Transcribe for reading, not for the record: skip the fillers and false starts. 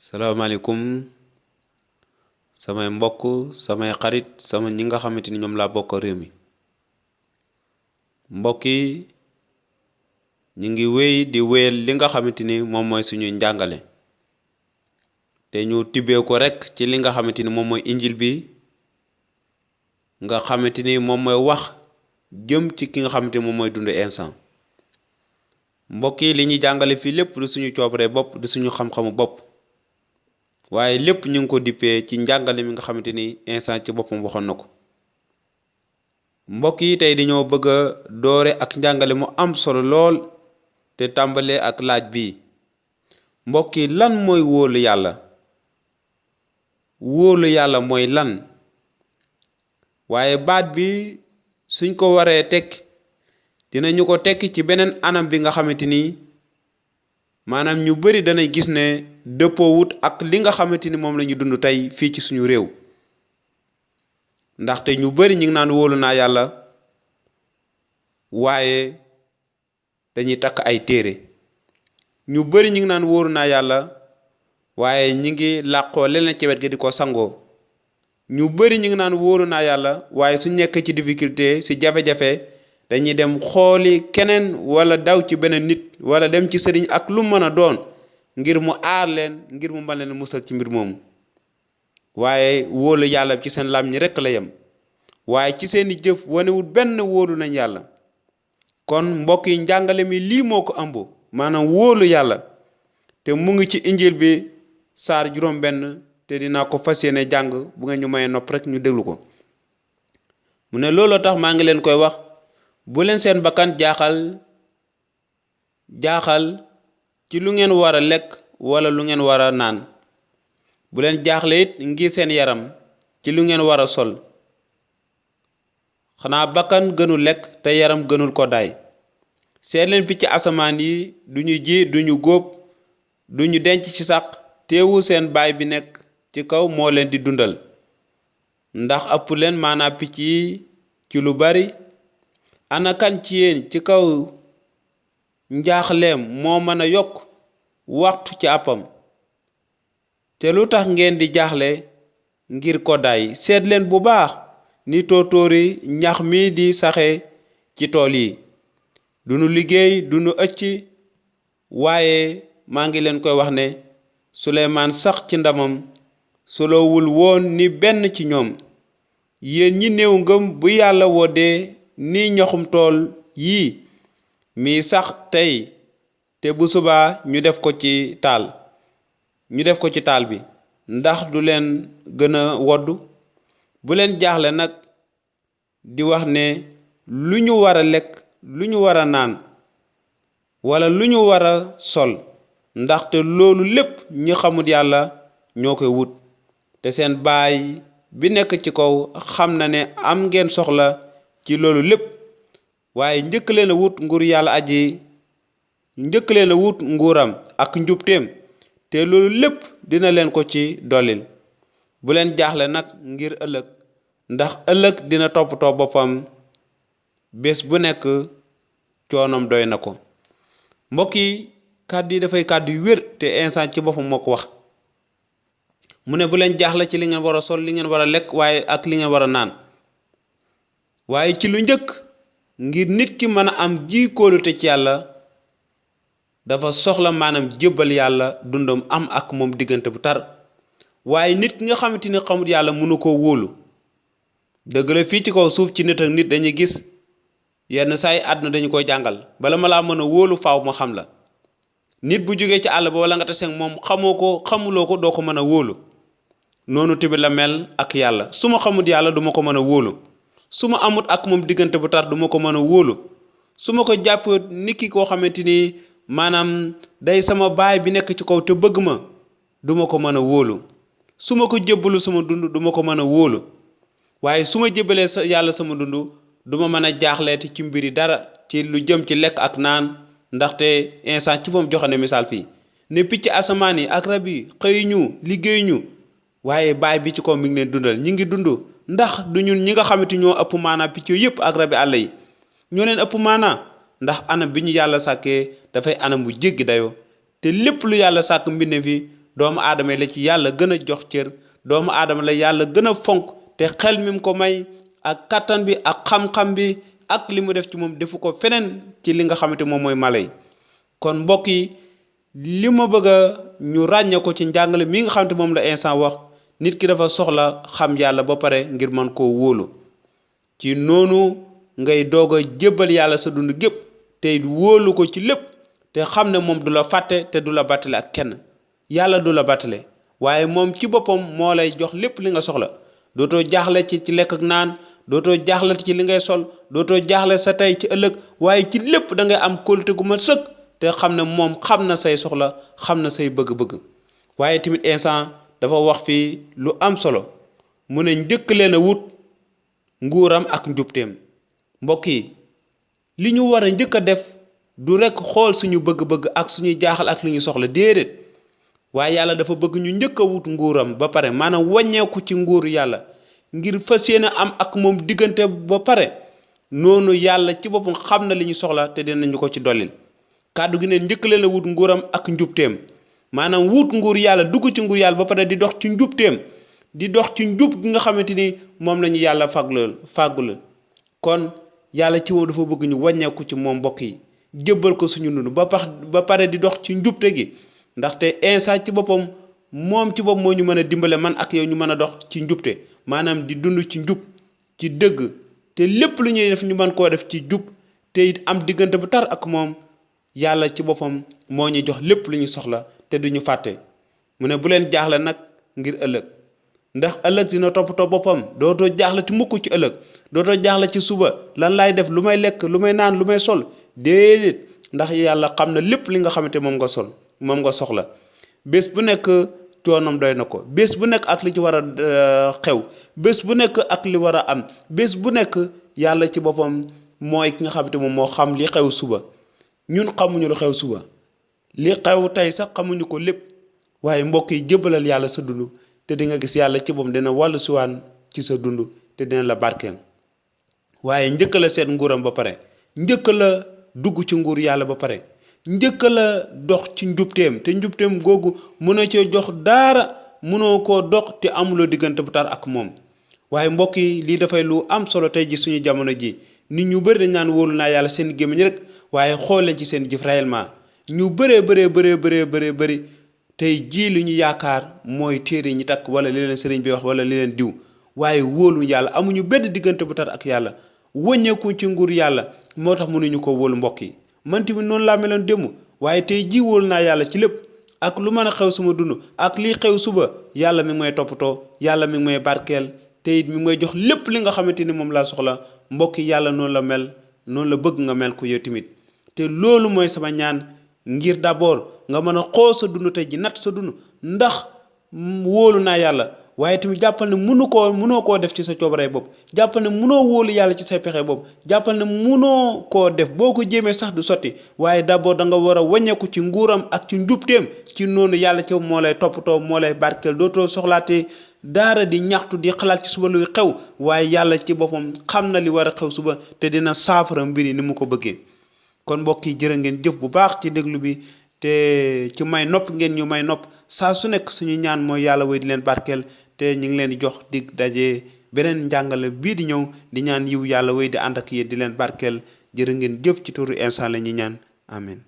salaamaaleykum samay mbokk samay xarit sama ñi nga xamante ni ñoom laa bokk réew mi mbokk yi ñu ngi wéy di wéyal li nga xamante ni moom mooy suñuy njàngale te ñu tibbee ko rek ci li nga xamante ni moom mooy injil bi nga xamante ni moom mooy wax jëm ci ki nga xamante ni moom mooy dund instant mbokk yi li ñuy jàngale fii lépp du suñu coobare bopp du suñu xam-xamu bopp waaye lépp ñu ngi ko dippee ci njàngale mi nga xamante ni instant ci boppam waxoon na ko mbokk yi tey dañoo bëgg a doore ak njàngale mu am solo lool te tàmbalee ak laaj bi mbokk yi lan mooy wóolu yàlla wóolu yàlla mooy lan waaye baat bi suñ ko waree tekk dinañu ko tekki ci beneen anam bi nga xamante ni maanaam ñu bari danay gis ne dëppoowut ak li nga xamante ni moom la ñu dund tey fii ci suñu réew ndaxte ñu bari ñu ngi naan wóolu naa yàlla waaye dañuy takk ay téere ñu bari ñu ngi naan wóolu naa yàlla waaye ñi ngi làqoo leneen ci wet gi di ko sangoo ñu bari ñu ngi naan wóolu naa yàlla waaye su nekk ci difficulté ci jafe-jafe dañuy dem xooli keneen wala daw ci beneen nit wala dem ci sëriñ ak lu mën a doon ngir mu aar leen ngir mu mën leen musal ci mbir moomu waaye wóolu yàlla ci seen lam ñi rekk la yem waaye ci seeni jëf wanewul benn wóolu nañ yàlla kon mbokk yi njàngale mi lii moo ko ëmb maanaam wóolu yàlla te mu ngi ci injil bi saar juróom benn te dinaa ko fas yéene jàng bu nga ñu mayee nopp rek ñu déglu ko mu ne looloo tax maa ngi leen koy wax bu leen seen bakkan jaaxal ci lu ngeen war a lekk wala lu ngeen war a naan bu leen jaaxle it ngir seen yaram ci lu ngeen war a sol xanaa bakkan gënul lekk te yaram gënul ko daay seet leen picc asamaan yi duñu ji duñu góob duñu denc ci sàq teewu seen baay bi nekk ci kaw moo leen di dundal ndax ëpp leen maanaa picc yi ci lu bari ana kan ci yéen ci kaw njaaxleem moo mën a yokk waxtu ci àppam te lu tax ngeen di jaaxle ngir koddaay seet leen bu baax ni tóotóori ñax mi di saxe ci tool yi duñu liggéey duñu ëcc waaye maa ngi leen koy wax ne Suleymaan sax ci ndamam solowul woon ni benn ci ñoom yéen ñi néew ngëm bu yàlla woddee ni ñaxum tool yii mi sax tey te bu subaa ñu def ko ci taal bi ndax du leen gën a woddu bu leen jaaxle nag di wax ne lu ñu war a lekk lu ñu war a naan wala lu ñu war a sol ndaxte loolu lépp ñi xamut yàlla ñoo koy wut te seen baay bi nekk ci kaw xam na ne am ngeen soxla ci loolu lépp waaye njëkk leen a wut nguuram ak njubteem te loolu lépp dina leen ko ci dollil bu leen jaaxle nag ngir ëllëg ndax ëllëg dina toppatoo boppam bés bu nekk coonom doy na ko mbokk yi kàddu yi dafay kàddu yu wér te instant ci boppam moo ko wax mu ne bu leen jaaxle ci li ngeen war a sol li ngeen war a lekk waaye ak li ngeen war a naan waaye ci lu njëkk ngir nit ki mën a am ji kóolute ci yàlla dafa soxla maanaam jébbal yàlla dundam am ak moom diggante bu tar waaye nit ki nga xamante ni xamut yàlla mënu ko wóolu dëgg la fii ci kaw suuf ci nit ak nit dañuy gis yenn saa yi àdduna dañu koy jàngal bala ma laa mën a wóolu faaw ma xam la nit bu jógee ci àll ba wala nga tase ak moom xamuloo ko doo ko mën a wóolu noonu tamit la mel ak yàlla su ma xamut yàlla duma ko mën a wóolu su ma amut ak moom diggante bu tar duma ko mën a wóolu su ma ko jàpp nit ki koo xamante ni maanaam day sama baay bi nekk ci kaw te bëgg ma duma ko mën a wóolu su ma ko jébbalu sama dund duma ko mën a wóolu waaye su ma jébbalee yàlla sama dund duma mën a jaaxleeti ci mbiri dara ci lu jëm ci lekk ak naan ndaxte instant ci moom joxe ne misaal fii ne picc asamaan yi ak rab yi xëy ñu liggéey ñu waaye baay bi ci kaw mi ngi leen dundal ñi ngi dund ndax du ñun ñi nga xamante ñoo ëpp maanaa picc yëpp ak rabi àll yi ñoo leen ëpp maanaa ndax anam bi ñu yàlla sàkkee dafay anam bu jéggi dayoo te lépp lu yàlla sàkk mbinde fi doomu aadama la ci yàlla gën a jox cër doomu aadama la yàlla gën a fonk te xel mi mu ko may ak kattan bi ak xam-xam bi ak li mu def ci moom defu ko feneen ci li nga xamante moom mooy mala yi kon mbokk yi li ma bëgg a ñu ràññee ko ci njàngale mi nga xamante moom la instant wax nit ki dafa soxla xam yàlla ba pare ngir mën koo wóolu ci noonu ngay doog a jébbal yàlla sa dund gépp te wóolu ko ci lépp te xam ne moom du la fàtte te du la bàttale ak kenn yàlla du la bàttale waaye moom ci boppam moo lay jox lépp li nga soxla dootoo jaaxle ci lekk ak naan dootoo jaaxle ci li ngay sol dootoo jaaxle sa tey ci ëllëg waaye ci lépp da ngay am kóolute gu ma sëkk te xam ne moom xam na say soxla xam na say bëgg-bëgg waaye tamit instant dafa wax fii lu am solo mu ne njëkk leen a wut nguuram ak njubteem mbokk yi li ñu war a njëkk a def du rekk xool suñu bëgg-bëgg ak suñuy jaaxal ak li ñu soxla déedéet waaye yàlla dafa bëgg ñu njëkk a wut nguuram ba pare maanaam wàññeeku ci nguuru yàlla ngir fas yéene am ak moom diggante ba pare noonu yàlla ci boppam xam na li ñu soxla te dinañu ko ci dollil kàddu gi ne njëkk leen a wut nguuram ak njubteem maanaam wut nguur yàlla dugg ci nguur yàlla ba pare di dox ci njubteem di dox ci njub gi nga xamante ni moom la ñu yàlla fàggul kon yàlla ci moom dafa bëgg ñu wàññeeku ci moom mbokk yi jébbal ko suñu dund ba pare di dox ci njubte gi ndaxte Isa ci boppam moom ci bopp moo ñu mën a dimbale man ak yow ñu mën a dox ci njubte maanaam di dund ci njub ci dëgg te lépp lu ñuy def ñu mën koo def ci jub te it am diggante bu tar ak moom yàlla ci boppam moo ñu jox lépp lu ñu soxla te duñu fàtte mu ne bu leen jaaxle nag ngir ëllëg ndax ëllëg dina toppatoo boppam dootoo jaaxle ci mukk ci ëllëg dootoo jaaxle ci suba lan laay def lu may lekk lu may naan lu may sol déedéet ndax yàlla xam na lépp li nga xamante moom nga soxla bés bu nekk coonom doy na ko bés bu nekk ak li ci war a xew bés bu nekk ak li war a am bés bu nekk yàlla ci boppam mooy ki nga xamante moom moo xam li xew suba ñun xamuñu lu xew suba li xew tey sax xamuñu ko lépp waaye mbokk yi jébbalal yàlla sa dund te di nga gis yàlla ci boppam dina wàllu siwaan ci sa dund te dina la barkeel waaye njëkk la seet nguuram ba pare njëkk la dugg ci nguur yàlla ba pare njëkk la dox ci njubteem te njubteem googu mënoo cee jox daara mënoo koo dox te amuloo diggante bu tar ak moom waaye mbokk yi lii dafay lu am solo tey ji suñu jamono ji nit ñu bëri dañ naan wóolu naa yàlla seen gémmiñ rek waaye xool leen ci seen jëf réellement ñu bëri tey jii lu ñu yaakaar mooy téere ñi takk wala li leen sëriñ bi wax wala li leen diw waaye wóolu yàlla amuñu benn diggante bu tar ak yàlla wëññeeku ci nguur yàlla moo tax mënuñu ko wóolu mbokk yi man tamit noonu laa meloon démb waaye tey jii wóolu naa yàlla ci lépp ak lu mën a xew suma dund ak lii xew suba yàlla mi ngi may toppatoo yàlla mi ngi may barkeel te it mi ngi may jox lépp li nga xamante ni moom laa soxla mbokk yi yàlla noonu la mel noonu la bëgg nga mel ko yow tamit te loolu mooy sama ñaan ngir d'abord nga mën a xool sa dund tey ji natt sa dund ndax wóolu naa yàlla waaye tamit jàppal ne mënoo koo def ci sa coobaree bopp jàppal ne mënoo wóolu yàlla ci say pexe bopp jàppal ne mënoo koo def boo ko jéemee sax du sotti waaye d'abord da nga war a wàññeeku ci nguuram ak ci njubteem ci noonu yàlla ci moo lay toppatoo moo lay barkeel dootoo soxlaatee daara di ñaxtu di xalaat ci suba luy xew waaye yàlla ci boppam xam na li war a xew suba te dina saafara mbir yi ni mu ko bëggee kon mbokk yi jërë ngeen jëf bu baax ci déglu bi te ci may nopp ngeen ñu may nopp saa su nekk suñu ñaan mooy yàlla woy di leen barkeel te ñu ngi leen di jox dig daje beneen njàngale bii di ñëw di ñaan yiw yàlla woy di ànd ak yéen di leen barkeel jërë ngeen jëf ci turu instant la ñi ñaan amen